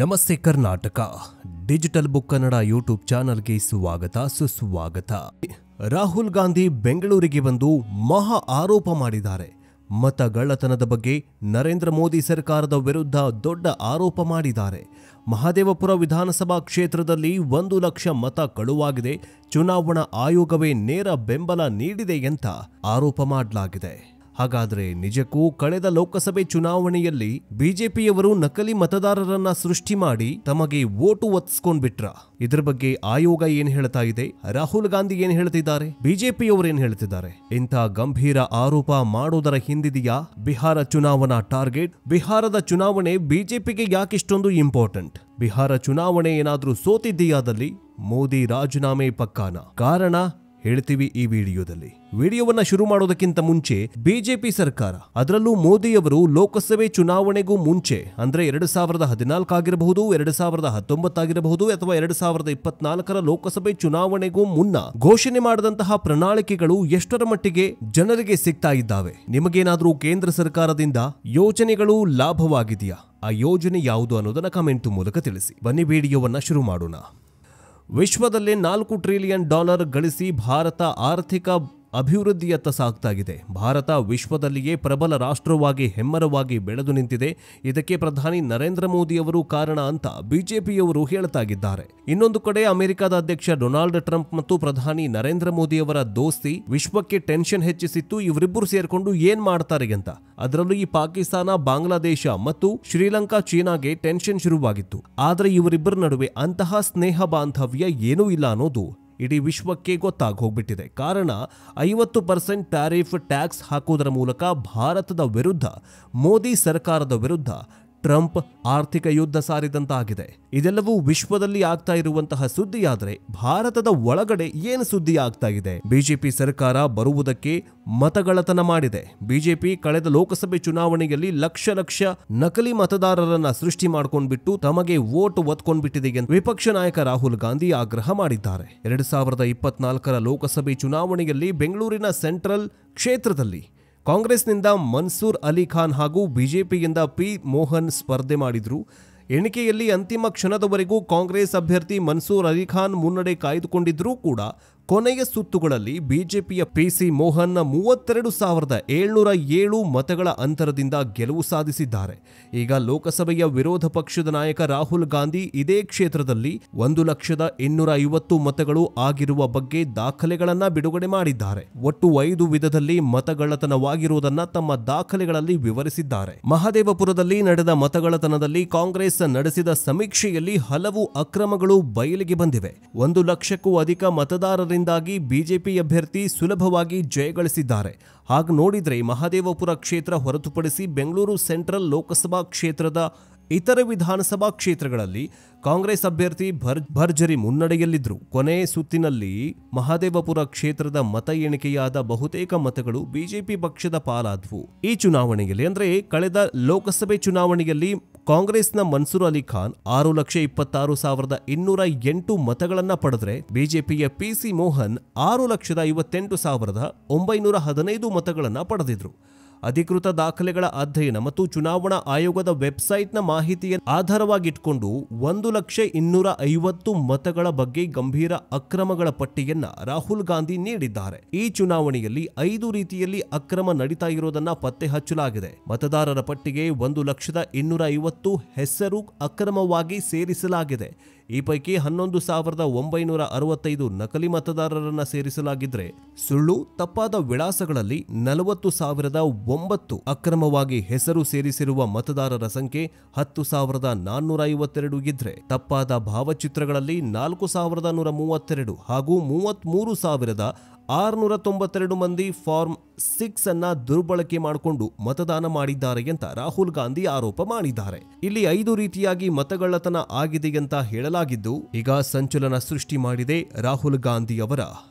ನಮಸ್ತೆ Karnataka digital book Kannada YouTube ಚಾನಲ್ಗೆ ಸುಸ್ವಾಗತ. ರಾಹುಲ್ ಗಾಂಧಿ ಬೆಂಗಳೂರಿಗೆ ಬಂದು ಮಹಾ ಆರೋಪ ಮಾಡಿದ್ದಾರೆ. ಮತಗಳ್ಳತನದ ಬಗ್ಗೆ ನರೇಂದ್ರ ಮೋದಿ ಸರ್ಕಾರದ ವಿರುದ್ಧ ದೊಡ್ಡ ಆರೋಪ ಮಾಡಿದ್ದಾರೆ. ಮಹದೇವಪುರ ವಿಧಾನಸಭಾ ಕ್ಷೇತ್ರದಲ್ಲಿ 1 ಲಕ್ಷ ಮತ ಕಳುವಾಗಿದೆ, ಚುನಾವಣಾ ಆಯೋಗವೇ ನೇರ ಬೆಂಬಲ ನೀಡಿದೆ ಅಂತ ಆರೋಪ ಮಾಡಲಾಗಿದೆ. ಹಾಗಾದ್ರೆ ನಿಜಕ್ಕೂ ಕಳೆದ ಲೋಕಸಭೆ ಚುನಾವಣೆಯಲ್ಲಿ ಬಿಜೆಪಿಯವರು ನಕಲಿ ಮತದಾರರನ್ನ ಸೃಷ್ಟಿ ಮಾಡಿ ತಮಗೆ ವೋಟು ಒತ್ತಿಸ್ಕೊಂಡ್ಬಿಟ್ರ? ಇದ್ರ ಬಗ್ಗೆ ಆಯೋಗ ಏನ್ ಹೇಳ್ತಾ ಇದೆ, ರಾಹುಲ್ ಗಾಂಧಿ ಏನ್ ಹೇಳ್ತಿದ್ದಾರೆ, ಬಿಜೆಪಿಯವರು ಏನ್ ಹೇಳ್ತಿದ್ದಾರೆ? ಇಂಥ ಗಂಭೀರ ಆರೋಪ ಮಾಡೋದರ ಹಿಂದಿದೆಯಾ ಬಿಹಾರ ಚುನಾವಣಾ ಟಾರ್ಗೆಟ್? ಬಿಹಾರದ ಚುನಾವಣೆ ಬಿಜೆಪಿಗೆ ಯಾಕಿಷ್ಟೊಂದು ಇಂಪಾರ್ಟೆಂಟ್? ಬಿಹಾರ ಚುನಾವಣೆ ಏನಾದ್ರೂ ಸೋತಿದ್ದೀಯಾದಲ್ಲಿ ಮೋದಿ ರಾಜೀನಾಮೆ ಪಕ್ಕಾನ? ಕಾರಣ ಹೇಳ್ತೀವಿ ಈ ವಿಡಿಯೋವನ್ನ ಶುರು ಮಾಡೋದಕ್ಕಿಂತ ಮುಂಚೆ ಬಿಜೆಪಿ ಸರ್ಕಾರ, ಅದರಲ್ಲೂ ಮೋದಿಯವರು ಲೋಕಸಭೆ ಚುನಾವಣೆಗೂ ಮುಂಚೆ ಅಂದ್ರೆ 2014 ಆಗಿರಬಹುದು, 2019 ಆಗಿರಬಹುದು ಅಥವಾ 2024 ಲೋಕಸಭೆ ಚುನಾವಣೆಗೂ ಮುನ್ನ ಘೋಷಣೆ ಮಾಡಿದಂತಹ ಪ್ರಣಾಳಿಕೆಗಳು ಎಷ್ಟರ ಮಟ್ಟಿಗೆ ಜನರಿಗೆ ಸಿಗ್ತಾ ಇದ್ದಾವೆ? ನಿಮಗೇನಾದ್ರೂ ಕೇಂದ್ರ ಸರ್ಕಾರದಿಂದ ಯೋಜನೆಗಳು ಲಾಭವಾಗಿದೆಯಾ? ಆ ಯೋಜನೆ ಯಾವುದು ಅನ್ನೋದನ್ನ ಕಮೆಂಟ್ ಮೂಲಕ ತಿಳಿಸಿ. ಬನ್ನಿ ವಿಡಿಯೋವನ್ನ ಶುರು ಮಾಡೋಣ. ವಿಶ್ವದಲ್ಲೇ $4 ಟ್ರಿಲಿಯನ್ ಗಳಿಸಿ ಭಾರತ ಆರ್ಥಿಕ ಅಭಿವೃದ್ಧಿಯತ್ತ ಸಾಗ್ತಾಗಿದೆ. ಭಾರತ ವಿಶ್ವದಲ್ಲಿಯೇ ಪ್ರಬಲ ರಾಷ್ಟ್ರವಾಗಿ ಹೆಮ್ಮರವಾಗಿ ಬೆಳೆದು ನಿಂತಿದೆ. ಇದಕ್ಕೆ ಪ್ರಧಾನಿ ನರೇಂದ್ರ ಮೋದಿ ಅವರು ಕಾರಣ ಅಂತ ಬಿಜೆಪಿಯವರು ಹೇಳ್ತಾಗಿದ್ದಾರೆ. ಇನ್ನೊಂದು ಕಡೆ ಅಮೆರಿಕದ ಅಧ್ಯಕ್ಷ ಡೊನಾಲ್ಡ್ ಟ್ರಂಪ್ ಮತ್ತು ಪ್ರಧಾನಿ ನರೇಂದ್ರ ಮೋದಿ ಅವರ ದೋಸ್ತಿ ವಿಶ್ವಕ್ಕೆ ಟೆನ್ಷನ್ ಹೆಚ್ಚಿಸಿತ್ತು. ಇವರಿಬ್ಬರು ಸೇರ್ಕೊಂಡು ಏನ್ ಮಾಡ್ತಾರೆ ಅಂತ. ಅದರಲ್ಲೂ ಈ ಪಾಕಿಸ್ತಾನ, ಬಾಂಗ್ಲಾದೇಶ ಮತ್ತು ಶ್ರೀಲಂಕಾ, ಚೀನಾಗೆ ಟೆನ್ಷನ್ ಶುರುವಾಗಿತ್ತು. ಆದ್ರೆ ಇವರಿಬ್ಬರ ನಡುವೆ ಅಂತಹ ಸ್ನೇಹ ಬಾಂಧವ್ಯ ಏನೂ ಇಲ್ಲ ಅನ್ನೋದು ಇಡೀ ವಿಶ್ವಕ್ಕೆ ಗೊತ್ತಾಗಿ ಹೋಗ್ಬಿಟ್ಟಿದೆ. ಕಾರಣ 50% ಟ್ಯಾರಿಫ್ ಟ್ಯಾಕ್ಸ್ ಹಾಕೋದರ ಮೂಲಕ ಭಾರತದ ವಿರುದ್ಧ, ಮೋದಿ ಸರ್ಕಾರದ ವಿರುದ್ಧ ಟ್ರಂಪ್ ಆರ್ಥಿಕ ಯುದ್ಧ ಸಾರಿದಂತಾಗಿದೆ. ಇದೆಲ್ಲವೂ ವಿಶ್ವದಲ್ಲಿ ಆಗ್ತಾ ಇರುವಂತಹ ಸುದ್ದಿಯಾದ್ರೆ ಭಾರತದ ಒಳಗಡೆ ಏನು ಸುದ್ದಿ ಆಗ್ತಾ ಇದೆ? ಬಿಜೆಪಿ ಸರ್ಕಾರ ಬರುವುದಕ್ಕೆ ಮತಗಳ್ಳತನ ಮಾಡಿದೆ. ಬಿಜೆಪಿ ಕಳೆದ ಲೋಕಸಭೆ ಚುನಾವಣೆಯಲ್ಲಿ ಲಕ್ಷ ನಕಲಿ ಮತದಾರರನ್ನ ಸೃಷ್ಟಿ ಮಾಡ್ಕೊಂಡ್ಬಿಟ್ಟು ತಮಗೆ ವೋಟ್ ಒತ್ಕೊಂಡ್ಬಿಟ್ಟಿದೆ ಎಂದು ವಿಪಕ್ಷ ನಾಯಕ ರಾಹುಲ್ ಗಾಂಧಿ ಆಗ್ರಹ ಮಾಡಿದ್ದಾರೆ. 2024 ಲೋಕಸಭೆ ಚುನಾವಣೆಯಲ್ಲಿ ಬೆಂಗಳೂರಿನ ಸೆಂಟ್ರಲ್ ಕ್ಷೇತ್ರದಲ್ಲಿ ಕಾಂಗ್ರೆಸ್ನಿಂದ ಮನ್ಸೂರ್ ಅಲಿ ಖಾನ್ ಹಾಗೂ ಬಿಜೆಪಿಯಿಂದ ಪಿ ಮೋಹನ್ ಸ್ಪರ್ಧೆ ಮಾಡಿದ್ರು. ಎಣಿಕೆಯಲ್ಲಿ ಅಂತಿಮ ಕ್ಷಣದವರೆಗೂ ಕಾಂಗ್ರೆಸ್ ಅಭ್ಯರ್ಥಿ ಮನ್ಸೂರ್ ಅಲಿ ಖಾನ್ ಮುನ್ನಡೆ ಕಾಯ್ದುಕೊಂಡಿದ್ರೂ ಕೂಡ ಕೊನೆಯ ಸುತ್ತುಗಳಲ್ಲಿ ಬಿಜೆಪಿಯ ಪಿಸಿ ಮೋಹನ್ 32,707 ಮತಗಳ ಅಂತರದಿಂದ ಗೆಲುವು ಸಾಧಿಸಿದ್ದಾರೆ. ಈಗ ಲೋಕಸಭೆಯ ವಿರೋಧ ಪಕ್ಷದ ನಾಯಕ ರಾಹುಲ್ ಗಾಂಧಿ ಇದೇ ಕ್ಷೇತ್ರದಲ್ಲಿ 1,250,000 ಮತಗಳು ಆಗಿರುವ ಬಗ್ಗೆ ದಾಖಲೆಗಳನ್ನ ಬಿಡುಗಡೆ ಮಾಡಿದ್ದಾರೆ. ಒಟ್ಟು 5 ವಿಧದಲ್ಲಿ ಮತಗಳ್ಳತನವಾಗಿರುವುದನ್ನ ತಮ್ಮ ದಾಖಲೆಗಳಲ್ಲಿ ವಿವರಿಸಿದ್ದಾರೆ. ಮಹದೇವಪುರದಲ್ಲಿ ನಡೆದ ಮತಗಳ್ಳತನದಲ್ಲಿ ಕಾಂಗ್ರೆಸ್ ನಡೆಸಿದ ಸಮೀಕ್ಷೆಯಲ್ಲಿ ಹಲವು ಅಕ್ರಮಗಳು ಬಯಲಿಗೆ ಬಂದಿವೆ. 1 ಲಕ್ಷಕ್ಕೂ ಅಧಿಕ ಮತದಾರರಿಂದ ಬಿಜೆಪಿ ಅಭ್ಯರ್ಥಿ ಸುಲಭವಾಗಿ ಜಯಗಳಿಸಿದ್ದಾರೆ. ಹಾಗೆ ನೋಡಿದ್ರೆ ಮಹದೇವಪುರ ಕ್ಷೇತ್ರ ಹೊರತುಪಡಿಸಿ ಬೆಂಗಳೂರು ಸೆಂಟ್ರಲ್ ಲೋಕಸಭಾ ಕ್ಷೇತ್ರದ ಇತರ ವಿಧಾನಸಭಾ ಕ್ಷೇತ್ರಗಳಲ್ಲಿ ಕಾಂಗ್ರೆಸ್ ಅಭ್ಯರ್ಥಿ ಭರ್ಜರಿ ಮುನ್ನಡೆಯಲ್ಲಿದ್ರು. ಕೊನೆ ಸುತ್ತಿನಲ್ಲಿ ಮಹದೇವಪುರ ಕ್ಷೇತ್ರದ ಮತ ಎಣಿಕೆಯಾದ ಬಹುತೇಕ ಮತಗಳು ಬಿಜೆಪಿ ಪಕ್ಷದ ಪಾಲಾದವು. ಈ ಚುನಾವಣೆಯಲ್ಲಿ ಅಂದ್ರೆ ಕಳೆದ ಲೋಕಸಭೆ ಚುನಾವಣೆಯಲ್ಲಿ ಕಾಂಗ್ರೆಸ್ನ ಮನ್ಸೂರ್ ಅಲಿ ಖಾನ್ 6,26,208 ಮತಗಳನ್ನ ಪಡೆದ್ರೆ ಬಿಜೆಪಿಯ ಪಿಸಿ ಮೋಹನ್ 6,58,915 ಮತಗಳನ್ನ ಪಡೆದಿದ್ರು. ಅಧಿಕೃತ ದಾಖಲೆಗಳ ಅಧ್ಯಯನ ಮತ್ತು ಚುನಾವಣಾ ಆಯೋಗದ ವೆಬ್ಸೈಟ್ನ ಮಾಹಿತಿಯನ್ನು ಆಧಾರವಾಗಿಟ್ಕೊಂಡು 1,250,000 ಮತಗಳ ಬಗ್ಗೆ ಗಂಭೀರ ಅಕ್ರಮಗಳ ಪಟ್ಟಿಯನ್ನ ರಾಹುಲ್ ಗಾಂಧಿ ನೀಡಿದ್ದಾರೆ. ಈ ಚುನಾವಣೆಯಲ್ಲಿ 5 ರೀತಿಯಲ್ಲಿ ಅಕ್ರಮ ನಡೀತಾ ಇರೋದನ್ನ ಪತ್ತೆ ಹಚ್ಚಲಾಗಿದೆ. ಮತದಾರರ ಪಟ್ಟಿಗೆ 1,250,000 ಹೆಸರು ಅಕ್ರಮವಾಗಿ ಸೇರಿಸಲಾಗಿದೆ. ಈ ಪೈಕಿ 11,965 ನಕಲಿ ಮತದಾರರನ್ನ ಸೇರಿಸಲಾಗಿದ್ರೆ ಸುಳ್ಳು, ತಪ್ಪಾದ ವಿಳಾಸಗಳಲ್ಲಿ 40,009 ಅಕ್ರಮವಾಗಿ ಹೆಸರು ಸೇರಿಸಿರುವ ಮತದಾರರ ಸಂಖ್ಯೆ 10,452 ಇದ್ರೆ ತಪ್ಪಾದ ಭಾವಚಿತ್ರಗಳಲ್ಲಿ 4,132 ಹಾಗೂ 33,692 ಮಂದಿ ಫಾರ್ಮ್ 6 ಅನ್ನ ದುರ್ಬಳಕೆ ಮಾಡಿಕೊಂಡು ಮತದಾನ ಮಾಡಿದ್ದಾರೆ ಅಂತ ರಾಹುಲ್ ಗಾಂಧಿ ಆರೋಪ ಮಾಡಿದ್ದಾರೆ. ಇಲ್ಲಿ 5 ರೀತಿಯಾಗಿ ಮತಗಳ್ಳತನ ಆಗಿದೆ ಅಂತ ಹೇಳಲಾಗಿದ್ದು ಈಗ ಸಂಚಲನ ಸೃಷ್ಟಿ ಮಾಡಿದೆ ರಾಹುಲ್ ಗಾಂಧಿ ಅವರ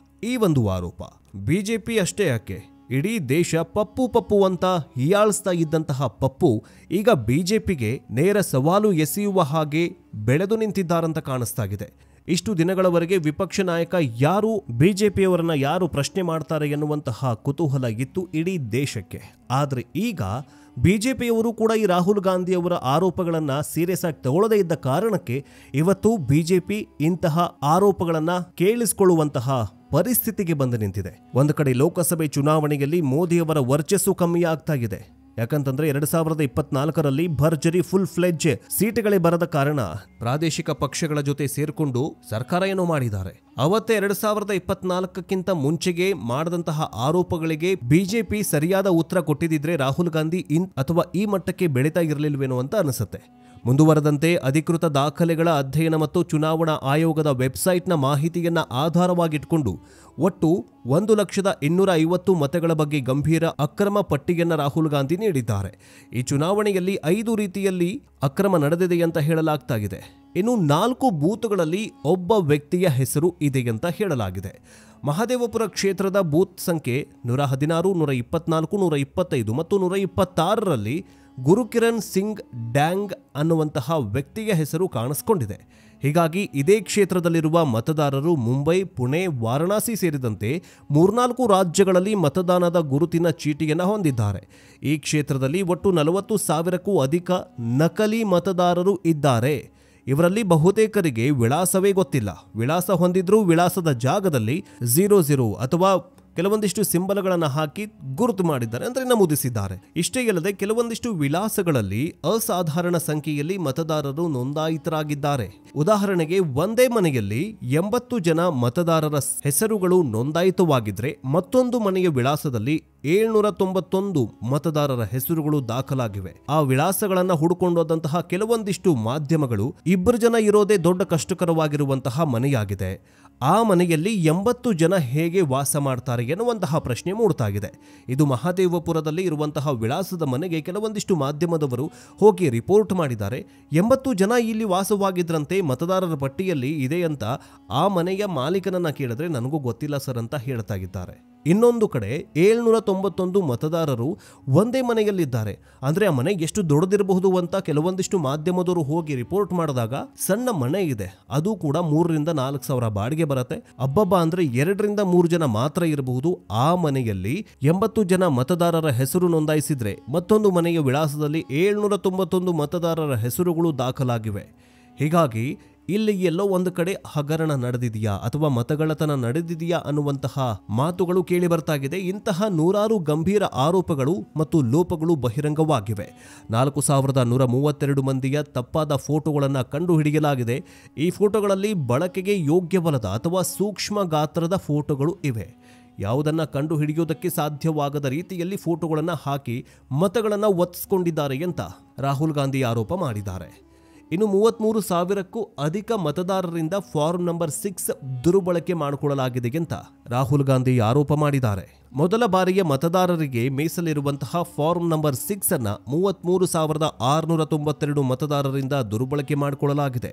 ಈ ಒಂದು ಆರೋಪ. ಬಿಜೆಪಿ ಅಷ್ಟೇ ಯಾಕೆ, ಇಡೀ ದೇಶ ಪಪ್ಪು ಅಂತ ಹೀಯಾಳಿಸ್ತಾ ಇದ್ದಂತಹ ಪಪ್ಪು ಈಗ ಬಿಜೆಪಿಗೆ ನೇರ ಸವಾಲು ಎಸೆಯುವ ಹಾಗೆ ಬೆಳೆದು ನಿಂತಿದ್ದಾರಂತ ಕಾಣಿಸ್ತಾಗಿದೆ. ಇಷ್ಟು ದಿನಗಳವರೆಗೆ ವಿಪಕ್ಷ ನಾಯಕ ಯಾರು, ಬಿಜೆಪಿಯವರನ್ನ ಯಾರು ಪ್ರಶ್ನೆ ಮಾಡ್ತಾರೆ ಎನ್ನುವಂತಹ ಕುತೂಹಲ ಇತ್ತು ಇಡೀ ದೇಶಕ್ಕೆ. ಆದರೆ ಈಗ ಬಿಜೆಪಿಯವರು ಕೂಡ ಈ ರಾಹುಲ್ ಗಾಂಧಿ ಅವರ ಆರೋಪಗಳನ್ನ ಸೀರಿಯಸ್ ಆಗಿ ತಗೊಳ್ಳದೇ ಇದ್ದ ಕಾರಣಕ್ಕೆ ಇವತ್ತು ಬಿಜೆಪಿ ಇಂತಹ ಆರೋಪಗಳನ್ನ ಕೇಳಿಸಿಕೊಳ್ಳುವಂತಹ ಪರಿಸ್ಥಿತಿಗೆ ಬಂದು ನಿಂತಿದೆ. ಒಂದು ಕಡೆ ಲೋಕಸಭೆ ಚುನಾವಣೆಯಲ್ಲಿ ಮೋದಿಯವರ ವರ್ಚಸ್ಸು ಕಮ್ಮಿ ಆಗ್ತಾ ಇದೆ. ಯಾಕಂತಂದ್ರೆ 2024ರಲ್ಲಿ ಭರ್ಜರಿ ಫುಲ್ ಫ್ಲೆಡ್ಜ್ ಸೀಟ್ಗಳೇ ಬರದ ಕಾರಣ ಪ್ರಾದೇಶಿಕ ಪಕ್ಷಗಳ ಜೊತೆ ಸೇರ್ಕೊಂಡು ಸರ್ಕಾರ ಏನೋ ಮಾಡಿದ್ದಾರೆ. ಅವತ್ತೇ 2024ಕ್ಕಿಂತ ಮುಂಚೆಗೆ ಮಾಡದಂತಹ ಆರೋಪಗಳಿಗೆ ಬಿಜೆಪಿ ಸರಿಯಾದ ಉತ್ತರ ಕೊಟ್ಟಿದ್ರೆ ರಾಹುಲ್ ಗಾಂಧಿ ಅಥವಾ ಈ ಮಟ್ಟಕ್ಕೆ ಬೆಳೀತಾ ಇರಲಿಲ್ವೇನೋ ಅಂತ ಅನಿಸುತ್ತೆ. ಮುಂದುವರೆದಂತೆ ಅಧಿಕೃತ ದಾಖಲೆಗಳ ಅಧ್ಯಯನ ಮತ್ತು ಚುನಾವಣಾ ಆಯೋಗದ ವೆಬ್ಸೈಟ್ನ ಮಾಹಿತಿಯನ್ನ ಆಧಾರವಾಗಿಟ್ಕೊಂಡು ಒಟ್ಟು 1,250,000 ಮತಗಳ ಬಗ್ಗೆ ಗಂಭೀರ ಅಕ್ರಮ ಪಟ್ಟಿಯನ್ನು ರಾಹುಲ್ ಗಾಂಧಿ ನೀಡಿದ್ದಾರೆ. ಈ ಚುನಾವಣೆಯಲ್ಲಿ 5 ರೀತಿಯಲ್ಲಿ ಅಕ್ರಮ ನಡೆದಿದೆ ಅಂತ ಹೇಳಲಾಗ್ತಾ ಇದೆ. ಇನ್ನು 4 ಬೂತ್ಗಳಲ್ಲಿ ಒಬ್ಬ ವ್ಯಕ್ತಿಯ ಹೆಸರು ಇದೆ ಅಂತ ಹೇಳಲಾಗಿದೆ. ಮಹದೇವಪುರ ಕ್ಷೇತ್ರದ ಬೂತ್ ಸಂಖ್ಯೆ 116, 124, 125 ಮತ್ತು 126ರಲ್ಲಿ ಗುರುಕಿರಣ್ ಸಿಂಗ್ ಡ್ಯಾಂಗ್ ಅನ್ನುವಂತಹ ವ್ಯಕ್ತಿಯ ಹೆಸರು ಕಾಣಿಸಿಕೊಂಡಿದೆ. ಹೀಗಾಗಿ ಇದೇ ಕ್ಷೇತ್ರದಲ್ಲಿರುವ ಮತದಾರರು ಮುಂಬೈ, ಪುಣೆ, ವಾರಣಾಸಿ ಸೇರಿದಂತೆ 3-4 ರಾಜ್ಯಗಳಲ್ಲಿ ಮತದಾನದ ಗುರುತಿನ ಚೀಟಿಯನ್ನು ಹೊಂದಿದ್ದಾರೆ. ಈ ಕ್ಷೇತ್ರದಲ್ಲಿ ಒಟ್ಟು 40,000ಕ್ಕೂ ಅಧಿಕ ನಕಲಿ ಮತದಾರರು ಇದ್ದಾರೆ. ಇವರಲ್ಲಿ ಬಹುತೇಕರಿಗೆ ವಿಳಾಸವೇ ಗೊತ್ತಿಲ್ಲ. ವಿಳಾಸ ಹೊಂದಿದ್ರೂ ವಿಳಾಸದ ಜಾಗದಲ್ಲಿ 00 ಅಥವಾ ಕೆಲವೊಂದಿಷ್ಟು ಸಿಂಬಲ್ಗಳನ್ನು ಹಾಕಿ ಗುರುತು ಮಾಡಿದ್ದಾರೆ, ಅಂದರೆ ನಮೂದಿಸಿದ್ದಾರೆ. ಇಷ್ಟೇ ಅಲ್ಲದೆ ಕೆಲವೊಂದಿಷ್ಟು ವಿಳಾಸಗಳಲ್ಲಿ ಅಸಾಧಾರಣ ಸಂಖ್ಯೆಯಲ್ಲಿ ಮತದಾರರು ನೋಂದಾಯಿತರಾಗಿದ್ದಾರೆ. ಉದಾಹರಣೆಗೆ ಒಂದೇ ಮನೆಯಲ್ಲಿ 80 ಜನ ಮತದಾರರ ಹೆಸರುಗಳು ನೋಂದಾಯಿತವಾಗಿದ್ರೆ ಮತ್ತೊಂದು ಮನೆಯ ವಿಳಾಸದಲ್ಲಿ 791 ಮತದಾರರ ಹೆಸರುಗಳು ದಾಖಲಾಗಿವೆ. ಆ ವಿಳಾಸಗಳನ್ನ ಹುಡುಕೊಂಡೋದಂತಹ ಕೆಲವೊಂದಿಷ್ಟು ಮಾಧ್ಯಮಗಳು 2 ಜನ ಇರೋದೇ ದೊಡ್ಡ ಕಷ್ಟಕರವಾಗಿರುವಂತಹ ಮನೆಯಾಗಿದೆ, ಆ ಮನೆಯಲ್ಲಿ 80 ಜನ ಹೇಗೆ ವಾಸ ಮಾಡ್ತಾರೆ ಎನ್ನುವಂತಹ ಪ್ರಶ್ನೆ ಮೂಡ್ತಾಗಿದೆ. ಇದು ಮಹದೇವಪುರದಲ್ಲಿ ಇರುವಂತಹ ವಿಳಾಸದ ಮನೆಗೆ ಕೆಲವೊಂದಿಷ್ಟು ಮಾಧ್ಯಮದವರು ಹೋಗಿ ರಿಪೋರ್ಟ್ ಮಾಡಿದ್ದಾರೆ. 80 ಜನ ಇಲ್ಲಿ ವಾಸವಾಗಿದ್ರಂತೆ, ಮತದಾರರ ಪಟ್ಟಿಯಲ್ಲಿ ಇದೆ ಅಂತ ಆ ಮನೆಯ ಮಾಲೀಕನನ್ನ ಕೇಳಿದ್ರೆ ನನಗೂ ಗೊತ್ತಿಲ್ಲ ಸರ್ ಅಂತ ಹೇಳ್ತಾ ಇದ್ದಾರೆ. ಇನ್ನೊಂದು ಕಡೆ 791 ಮತದಾರರು ಒಂದೇ ಮನೆಯಲ್ಲಿದ್ದಾರೆ. ಅಂದ್ರೆ ಆ ಮನೆ ಎಷ್ಟು ದೊಡ್ಡದಿರಬಹುದು ಅಂತ ಕೆಲವೊಂದಿಷ್ಟು ಮಾಧ್ಯಮದವರು ಹೋಗಿ ರಿಪೋರ್ಟ್ ಮಾಡಿದಾಗ ಸಣ್ಣ ಮನೆ ಇದೆ, ಅದು ಕೂಡ 3,000-4,000 ಸಾವಿರ ಬಾಡಿಗೆ ಬರುತ್ತೆ. ಅಬ್ಬಬ್ಬ ಅಂದ್ರೆ 2-3 ಜನ ಮಾತ್ರ ಇರಬಹುದು. ಆ ಮನೆಯಲ್ಲಿ 80 ಜನ ಮತದಾರರ ಹೆಸರು ನೋಂದಾಯಿಸಿದ್ರೆ ಮತ್ತೊಂದು ಮನೆಯ ವಿಳಾಸದಲ್ಲಿ 791 ಮತದಾರರ ಹೆಸರುಗಳು ದಾಖಲಾಗಿವೆ. ಹೀಗಾಗಿ ಇಲ್ಲಿ ಎಲ್ಲೋ ಒಂದು ಕಡೆ ಹಗರಣ ನಡೆದಿದೆಯಾ ಅಥವಾ ಮತಗಳ್ಳತನ ನಡೆದಿದೆಯಾ ಅನ್ನುವಂತಹ ಮಾತುಗಳು ಕೇಳಿ ಬರ್ತಾಗಿದೆ. ಇಂತಹ 100 ಗಂಭೀರ ಆರೋಪಗಳು ಮತ್ತು ಲೋಪಗಳು ಬಹಿರಂಗವಾಗಿವೆ. 4,132 ಮಂದಿಯ ತಪ್ಪಾದ ಫೋಟೋಗಳನ್ನು ಕಂಡುಹಿಡಿಯಲಾಗಿದೆ. ಈ ಫೋಟೋಗಳಲ್ಲಿ ಬಳಕೆಗೆ ಯೋಗ್ಯವಲ್ಲದ ಅಥವಾ ಸೂಕ್ಷ್ಮ ಗಾತ್ರದ ಫೋಟೋಗಳು ಇವೆ. ಯಾವುದನ್ನ ಕಂಡು ಹಿಡಿಯೋದಕ್ಕೆ ಸಾಧ್ಯವಾಗದ ರೀತಿಯಲ್ಲಿ ಫೋಟೋಗಳನ್ನು ಹಾಕಿ ಮತಗಳನ್ನು ಒತ್ತಿಸಿಕೊಂಡಿದ್ದಾರೆ ಅಂತ ರಾಹುಲ್ ಗಾಂಧಿ ಆರೋಪ ಮಾಡಿದ್ದಾರೆ. ಇನ್ನು 33,000ಕ್ಕೂ ಅಧಿಕ ಮತದಾರರಿಂದ ಫಾರ್ಮ್ ನಂಬರ್ 6 ದುರ್ಬಳಕೆ ಮಾಡಿಕೊಳ್ಳಲಾಗಿದೆ ಅಂತ ರಾಹುಲ್ ಗಾಂಧಿ ಆರೋಪ ಮಾಡಿದ್ದಾರೆ. ಮೊದಲ ಬಾರಿಯ ಮತದಾರರಿಗೆ ಮೀಸಲಿರುವಂತಹ ಫಾರ್ಮ್ ನಂಬರ್ 6 ಅನ್ನ 33,692 ಮತದಾರರಿಂದ ದುರ್ಬಳಕೆ ಮಾಡಿಕೊಳ್ಳಲಾಗಿದೆ.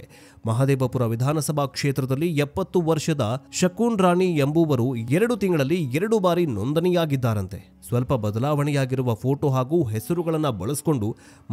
ಮಹದೇವಪುರ ವಿಧಾನಸಭಾ ಕ್ಷೇತ್ರದಲ್ಲಿ 70 ವರ್ಷದ ಶಕೂನ್ ರಾಣಿ ಎಂಬುವರು 2 ತಿಂಗಳಲ್ಲಿ 2 ಬಾರಿ ನೋಂದಣಿಯಾಗಿದ್ದಾರಂತೆ. ಸ್ವಲ್ಪ ಬದಲಾವಣೆಯಾಗಿರುವ ಫೋಟೋ ಹಾಗೂ ಹೆಸರುಗಳನ್ನು ಬಳಸಿಕೊಂಡು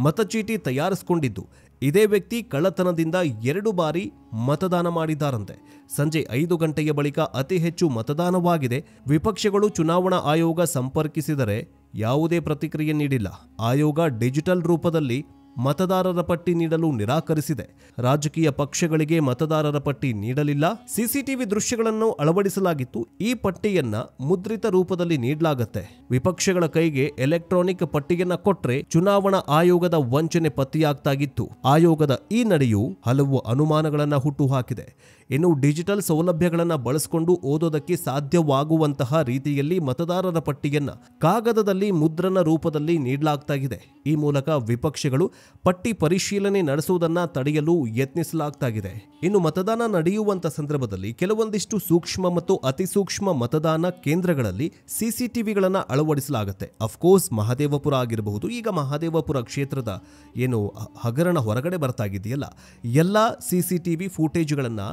ಮತಚೀಟಿ ತಯಾರಿಸಿಕೊಂಡಿದ್ದು ಇದೇ ವ್ಯಕ್ತಿ ಕಳ್ಳತನದಿಂದ 2 ಬಾರಿ ಮತದಾನ ಮಾಡಿದ್ದಾರಂತೆ. ಸಂಜೆ 5 ಗಂಟೆಯ ಬಳಿಕ ಅತಿ ಹೆಚ್ಚು ಮತದಾನವಾಗಿದೆ. ವಿಪಕ್ಷಗಳು ಚುನಾವಣಾ ಆಯೋಗ ಸಂಪರ್ಕಿಸಿದರೆ ಯಾವುದೇ ಪ್ರತಿಕ್ರಿಯೆ ನೀಡಿಲ್ಲ. ಆಯೋಗ ಡಿಜಿಟಲ್ ರೂಪದಲ್ಲಿ ಮತದಾರರ ಪಟ್ಟಿ ನೀಡಲು ನಿರಾಕರಿಸಿದೆ. ರಾಜಕೀಯ ಪಕ್ಷಗಳಿಗೆ ಮತದಾರರ ಪಟ್ಟಿ ನೀಡಲಿಲ್ಲ. ಸಿಸಿಟಿವಿ ದೃಶ್ಯಗಳನ್ನು ಅಳವಡಿಸಲಾಗಿತ್ತು. ಈ ಪಟ್ಟಿಯನ್ನ ಮುದ್ರಿತ ರೂಪದಲ್ಲಿ ನೀಡಲಾಗುತ್ತೆ. ವಿಪಕ್ಷಗಳ ಕೈಗೆ ಎಲೆಕ್ಟ್ರಾನಿಕ್ ಪಟ್ಟಿಯನ್ನ ಕೊಟ್ರೆ ಚುನಾವಣಾ ಆಯೋಗದ ವಂಚನೆ ಪತ್ತೆಯಾಗ್ತಾಗಿತ್ತು. ಆಯೋಗದ ಈ ನಡೆಯು ಹಲವು ಅನುಮಾನಗಳನ್ನ ಹುಟ್ಟುಹಾಕಿದೆ. ಇನ್ನು ಡಿಜಿಟಲ್ ಸೌಲಭ್ಯಗಳನ್ನು ಬಳಸಿಕೊಂಡು ಓದೋದಕ್ಕೆ ಸಾಧ್ಯವಾಗುವಂತಹ ರೀತಿಯಲ್ಲಿ ಮತದಾರರ ಪಟ್ಟಿಯನ್ನ ಕಾಗದದಲ್ಲಿ ಮುದ್ರಣ ರೂಪದಲ್ಲಿ ನೀಡಲಾಗ್ತಾಗಿದೆ. ಈ ಮೂಲಕ ವಿಪಕ್ಷಗಳು ಪಟ್ಟಿ ಪರಿಶೀಲನೆ ನಡೆಸುವುದನ್ನು ತಡೆಯಲು ಯತ್ನಿಸಲಾಗ್ತಾಗಿದೆ. ಇನ್ನು ಮತದಾನ ನಡೆಯುವಂತ ಸಂದರ್ಭದಲ್ಲಿ ಕೆಲವೊಂದಿಷ್ಟು ಸೂಕ್ಷ್ಮ ಮತ್ತು ಅತಿ ಸೂಕ್ಷ್ಮ ಮತದಾನ ಕೇಂದ್ರಗಳಲ್ಲಿ ಸಿಸಿಟಿವಿಗಳನ್ನು ಅಳವಡಿಸಲಾಗುತ್ತೆ. ಅಫ್ಕೋರ್ಸ್ ಮಹದೇವಪುರ ಆಗಿರಬಹುದು. ಈಗ ಮಹದೇವಪುರ ಕ್ಷೇತ್ರದ ಏನು ಹಗರಣ ಹೊರಗಡೆ ಬರ್ತಾಗಿದೆಯಲ್ಲ, ಎಲ್ಲ ಸಿಸಿಟಿವಿ ಫೂಟೇಜ್ಗಳನ್ನು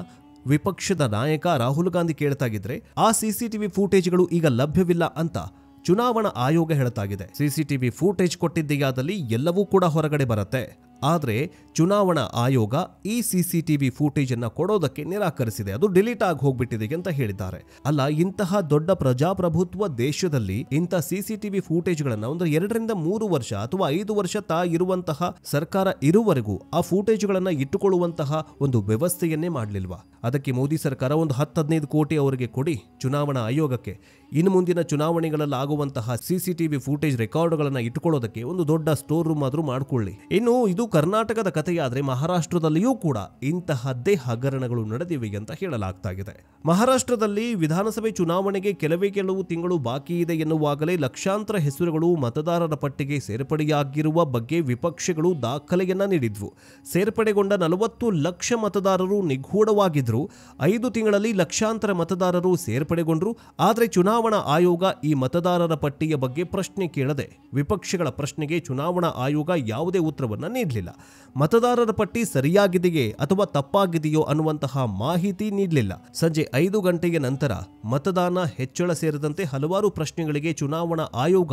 ವಿಪಕ್ಷದ ನಾಯಕ ರಾಹುಲ್ ಗಾಂಧಿ ಕೇಳ್ತಾಗಿದ್ರೆ ಆ ಸಿಸಿಟಿವಿ ಫೂಟೇಜ್ಗಳು ಈಗ ಲಭ್ಯವಿಲ್ಲ ಅಂತ ಚುನಾವಣಾ ಆಯೋಗ ಹೇಳ್ತಾಗಿದೆ. ಸಿಸಿಟಿವಿ ಫೂಟೇಜ್ ಕೊಟ್ಟಿದ್ದೆಯಾದಲ್ಲಿ ಎಲ್ಲವೂ ಕೂಡ ಹೊರಗಡೆ ಬರುತ್ತೆ. ಆದರೆ ಚುನಾವಣಾ ಆಯೋಗ ಈ ಸಿಸಿಟಿವಿ ಫುಟೇಜ್ ಅನ್ನ ಕೊಡೋದಕ್ಕೆ ನಿರಾಕರಿಸಿದೆ, ಅದು ಡಿಲೀಟ್ ಆಗಿ ಹೋಗ್ಬಿಟ್ಟಿದೆ ಅಂತ ಹೇಳಿದ್ದಾರೆ. ಅಲ್ಲ, ಇಂತಹ ದೊಡ್ಡ ಪ್ರಜಾಪ್ರಭುತ್ವ ದೇಶದಲ್ಲಿ ಇಂಥ ಸಿಸಿಟಿವಿ ಫುಟೇಜ್ ಗಳನ್ನ ಒಂದು 2 ರಿಂದ 3 ವರ್ಷ ಅಥವಾ 5 ವರ್ಷ ಇರುವಂತಹ ಸರ್ಕಾರ ಇರುವವರೆಗೂ ಆ ಫುಟೇಜ್ ಗಳನ್ನ ಇಟ್ಟುಕೊಳ್ಳುವಂತಹ ಒಂದು ವ್ಯವಸ್ಥೆಯನ್ನೇ ಮಾಡಲಿಲ್ವಾ? ಅದಕ್ಕೆ ಮೋದಿ ಸರ್ಕಾರ ಒಂದು 10-15 ಕೋಟಿ ಅವರಿಗೆ ಕೊಡಿ ಚುನಾವಣಾ ಆಯೋಗಕ್ಕೆ, ಇನ್ನು ಮುಂದಿನ ಚುನಾವಣೆಗಳಲ್ಲಿ ಆಗುವಂತಹ ಸಿಸಿಟಿವಿ ಫುಟೇಜ್ ರೆಕಾರ್ಡ್ಗಳನ್ನ ಇಟ್ಟುಕೊಳ್ಳೋದಕ್ಕೆ ಒಂದು ದೊಡ್ಡ ಸ್ಟೋರ್ ರೂಮ್ ಆದ್ರೂ ಮಾಡ್ಕೊಳ್ಳಿ. ಇನ್ನು ಇದು ಕರ್ನಾಟಕದ ಕಥೆಯಾದ್ರೆ ಮಹಾರಾಷ್ಟ್ರದಲ್ಲಿಯೂ ಕೂಡ ಇಂತಹದ್ದೇ ಹಗರಣಗಳು ನಡೆದಿವೆ ಅಂತ ಹೇಳಲಾಗ್ತಾ ಇದೆ. ಮಹಾರಾಷ್ಟ್ರದಲ್ಲಿ ವಿಧಾನಸಭೆ ಚುನಾವಣೆಗೆ ಕೆಲವು ತಿಂಗಳು ಬಾಕಿ ಇದೆ ಎನ್ನುವಾಗಲೇ ಲಕ್ಷಾಂತರ ಹೆಸರುಗಳು ಮತದಾರರ ಪಟ್ಟಿಗೆ ಸೇರ್ಪಡೆಯಾಗಿರುವ ಬಗ್ಗೆ ವಿಪಕ್ಷಗಳು ದಾಖಲೆಯನ್ನ ನೀಡಿದ್ವು. ಸೇರ್ಪಡೆಗೊಂಡ 40 ಲಕ್ಷ ಮತದಾರರು ನಿಗೂಢವಾಗಿದ್ರು. 5 ತಿಂಗಳಲ್ಲಿ ಲಕ್ಷಾಂತರ ಮತದಾರರು ಸೇರ್ಪಡೆಗೊಂಡ್ರು. ಆದರೆ ಚುನಾವಣಾ ಆಯೋಗ ಈ ಮತದಾರರ ಪಟ್ಟಿಯ ಬಗ್ಗೆ ಪ್ರಶ್ನೆ ಕೇಳದೆ ವಿಪಕ್ಷಗಳ ಪ್ರಶ್ನೆಗೆ ಚುನಾವಣಾ ಆಯೋಗ ಯಾವುದೇ ಉತ್ತರವನ್ನ ನೀಡಲಿಲ್ಲ. ಮತದಾರರ ಪಟ್ಟಿ ಸರಿಯಾಗಿದೆಯೇ ಅಥವಾ ತಪ್ಪಾಗಿದೆಯೋ ಅನ್ನುವಂತಹ ಮಾಹಿತಿ ನೀಡಲಿಲ್ಲ. ಸಂಜೆ 5 ಗಂಟೆಯ ನಂತರ ಮತದಾನ ಹೆಚ್ಚಳ ಸೇರಿದಂತೆ ಹಲವಾರು ಪ್ರಶ್ನೆಗಳಿಗೆ ಚುನಾವಣಾ ಆಯೋಗ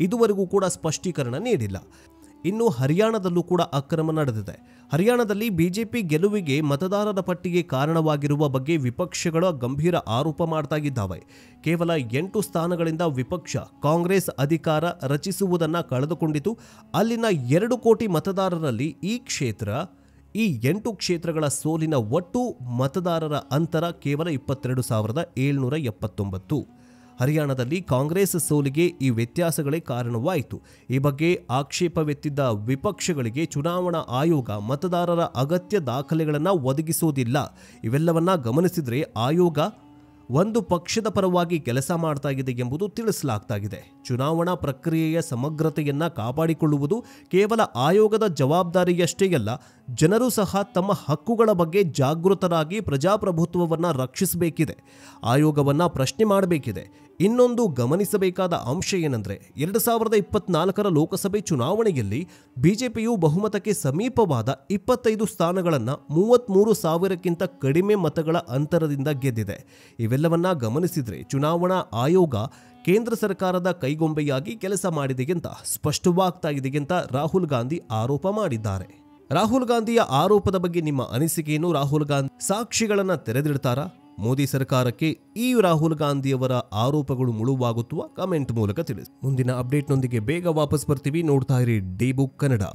ಇದುವರೆಗೂ ಕೂಡ ಸ್ಪಷ್ಟೀಕರಣ ನೀಡಿಲ್ಲ. ಇನ್ನು ಹರಿಯಾಣದಲ್ಲೂ ಕೂಡ ಅಕ್ರಮ ನಡೆದಿದೆ. ಹರಿಯಾಣದಲ್ಲಿ ಬಿಜೆಪಿ ಗೆಲುವಿಗೆ ಮತದಾರರ ಪಟ್ಟಿಗೆ ಕಾರಣವಾಗಿರುವ ಬಗ್ಗೆ ವಿಪಕ್ಷಗಳ ಗಂಭೀರ ಆರೋಪ ಮಾಡ್ತಾ ಇದ್ದಾವೆ. ಕೇವಲ 8 ಸ್ಥಾನಗಳಿಂದ ವಿಪಕ್ಷ ಕಾಂಗ್ರೆಸ್ ಅಧಿಕಾರ ರಚಿಸುವುದನ್ನು ಕಳೆದುಕೊಂಡಿತು. ಅಲ್ಲಿನ 2 ಕೋಟಿ ಮತದಾರರಲ್ಲಿ ಈ 8 ಕ್ಷೇತ್ರಗಳ ಸೋಲಿನ ಒಟ್ಟು ಮತದಾರರ ಅಂತರ ಕೇವಲ 22,779. ಹರಿಯಾಣದಲ್ಲಿ ಕಾಂಗ್ರೆಸ್ ಸೋಲಿಗೆ ಈ ವ್ಯತ್ಯಾಸಗಳೇ ಕಾರಣವಾಯಿತು. ಈ ಬಗ್ಗೆ ಆಕ್ಷೇಪವೆತ್ತಿದ್ದ ವಿಪಕ್ಷಗಳಿಗೆ ಚುನಾವಣಾ ಆಯೋಗ ಮತದಾರರ ಅಗತ್ಯ ದಾಖಲೆಗಳನ್ನು ಒದಗಿಸುವುದಿಲ್ಲ. ಇವೆಲ್ಲವನ್ನ ಗಮನಿಸಿದರೆ ಆಯೋಗ ಒಂದು ಪಕ್ಷದ ಪರವಾಗಿ ಕೆಲಸ ಮಾಡ್ತಾ ಇದೆ ಎಂಬುದು ತಿಳಿಸಲಾಗ್ತಾ ಇದೆ. ಚುನಾವಣಾ ಪ್ರಕ್ರಿಯೆಯ ಸಮಗ್ರತೆಯನ್ನ ಕಾಪಾಡಿಕೊಳ್ಳುವುದು ಕೇವಲ ಆಯೋಗದ ಜವಾಬ್ದಾರಿಯಷ್ಟೇ ಅಲ್ಲ, ಜನರು ಸಹ ತಮ್ಮ ಹಕ್ಕುಗಳ ಬಗ್ಗೆ ಜಾಗೃತರಾಗಿ ಪ್ರಜಾಪ್ರಭುತ್ವವನ್ನು ರಕ್ಷಿಸಬೇಕಿದೆ, ಆಯೋಗವನ್ನ ಪ್ರಶ್ನೆ ಮಾಡಬೇಕಿದೆ. ಇನ್ನೊಂದು ಗಮನಿಸಬೇಕಾದ ಅಂಶ ಏನಂದ್ರೆ 2024ರ ಲೋಕಸಭೆ ಚುನಾವಣೆಯಲ್ಲಿ ಬಿಜೆಪಿಯು ಬಹುಮತಕ್ಕೆ ಸಮೀಪವಾದ 25 ಸ್ಥಾನಗಳನ್ನು 33,000ಕ್ಕಿಂತ ಕಡಿಮೆ ಮತಗಳ ಅಂತರದಿಂದ ಗೆದ್ದಿದೆ. ಇವೆಲ್ಲವನ್ನ ಗಮನಿಸಿದ್ರೆ ಚುನಾವಣಾ ಆಯೋಗ ಕೇಂದ್ರ ಸರ್ಕಾರದ ಕೈಗೊಂಬೆಯಾಗಿ ಕೆಲಸ ಮಾಡಿದೆ ಅಂತ ಸ್ಪಷ್ಟವಾಗ್ತಾ ಇದೆ ಅಂತ ರಾಹುಲ್ ಗಾಂಧಿ ಆರೋಪ ಮಾಡಿದ್ದಾರೆ. ರಾಹುಲ್ ಗಾಂಧಿಯ ಆರೋಪದ ಬಗ್ಗೆ ನಿಮ್ಮ ಅನಿಸಿಕೆಯನ್ನು, ರಾಹುಲ್ ಗಾಂಧಿ ಸಾಕ್ಷಿಗಳನ್ನ ತೆರೆದಿಡ್ತಾರಾ? ಮೋದಿ ಸರ್ಕಾರಕ್ಕೆ ಈ ರಾಹುಲ್ ಗಾಂಧಿಯವರ ಆರೋಪಗಳು ಮುಳುವಾಗುತ್ತವಾ? ಕಮೆಂಟ್ ಮೂಲಕ ತಿಳಿಸಿ. ಮುಂದಿನ ಅಪ್ಡೇಟ್ನೊಂದಿಗೆ ಬೇಗ ವಾಪಸ್ ಬರ್ತೀವಿ. ನೋಡ್ತಾ ಇರಿ ಡಿ ಬುಕ್ ಕನ್ನಡ.